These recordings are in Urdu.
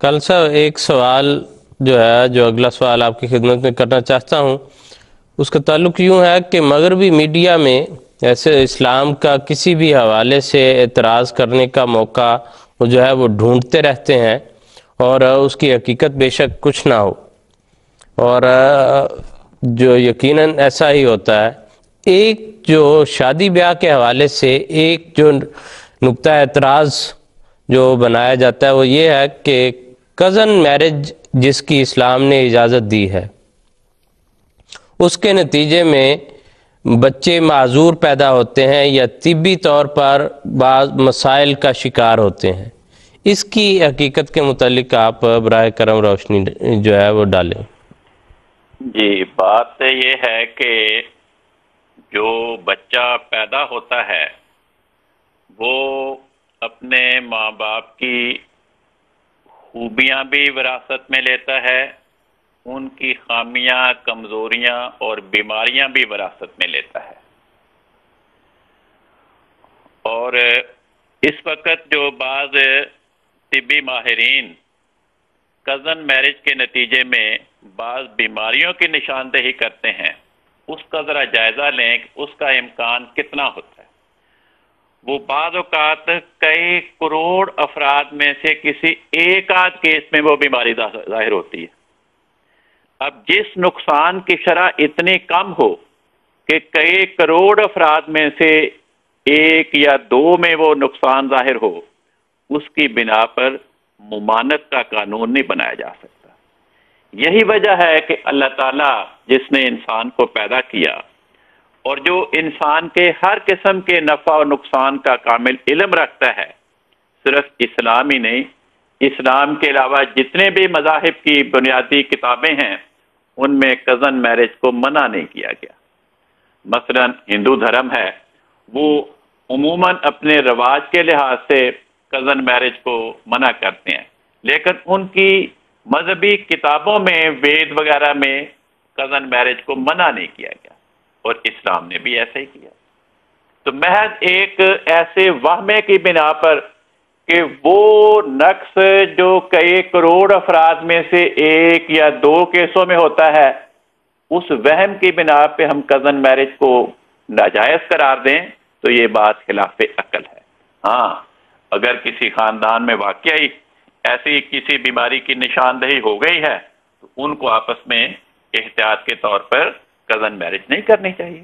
کل صاحب ایک سوال جو ہے، جو اگلا سوال آپ کی خدمت میں کرنا چاہتا ہوں، اس کا تعلق یوں ہے کہ مغربی میڈیا میں ایسے اسلام کا کسی بھی حوالے سے اعتراض کرنے کا موقع وہ جو ہے وہ ڈھونڈتے رہتے ہیں، اور اس کی حقیقت بے شک کچھ نہ ہو، اور جو یقیناً ایسا ہی ہوتا ہے۔ ایک جو شادی بیاہ کے حوالے سے ایک جو نقطہ اعتراض جو بنایا جاتا ہے وہ یہ ہے کہ کزن میرج جس کی اسلام نے اجازت دی ہے، اس کے نتیجے میں بچے معذور پیدا ہوتے ہیں یا طبی طور پر بعض مسائل کا شکار ہوتے ہیں۔ اس کی حقیقت کے متعلق آپ براہ کرم روشنی جو ہے وہ ڈالیں۔ جی، بات یہ ہے کہ جو بچہ پیدا ہوتا ہے وہ اپنے ماں باپ کی خوبیاں بھی وراثت میں لیتا ہے، ان کی خامیاں، کمزوریاں اور بیماریاں بھی وراثت میں لیتا ہے۔ اور اس وقت جو بعض طبی ماہرین کزن میرج کے نتیجے میں بعض بیماریوں کی نشاندہی کرتے ہیں، اس کا ذرا جائزہ لیں کہ اس کا امکان کتنا ہوتا ہے۔ وہ بعض اوقات کئی کروڑ افراد میں سے کسی ایک آدھ کیس میں وہ بیماری ظاہر ہوتی ہے۔ اب جس نقصان کی شرح اتنی کم ہو کہ کئی کروڑ افراد میں سے ایک یا دو میں وہ نقصان ظاہر ہو، اس کی بنا پر ممانعت کا قانون نہیں بنایا جا سکتا۔ یہی وجہ ہے کہ اللہ تعالیٰ جس نے انسان کو پیدا کیا اور جو انسان کے ہر قسم کے نفع و نقصان کا کامل علم رکھتا ہے، صرف اسلام ہی نہیں، اسلام کے علاوہ جتنے بھی مذاہب کی بنیادی کتابیں ہیں ان میں کزن میرج کو منع نہیں کیا گیا۔ مثلا ہندو دھرم ہے، وہ عموماً اپنے رواج کے لحاظ سے کزن میرج کو منع کرتے ہیں، لیکن ان کی مذہبی کتابوں میں، وید وغیرہ میں کزن میرج کو منع نہیں کیا گیا، اور اسلام نے بھی ایسا ہی کیا۔ تو محض ایک ایسے وہمے کی بنا پر کہ وہ نقص جو کئی کروڑ افراد میں سے ایک یا دو کیسوں میں ہوتا ہے، اس وہم کی بنا پہ ہم کزن میرج کو ناجائز قرار دیں تو یہ بات خلاف عقل ہے۔ ہاں، اگر کسی خاندان میں واقعی ایسی کسی بیماری کی نشاندہی ہو گئی ہے تو ان کو آپس میں احتیاط کے طور پر کزن میرج نہیں کرنی چاہیے۔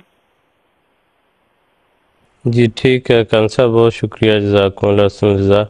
جی ٹھیک ہے کان صاحب، بہت شکریہ، جزاکم اللہ خیر۔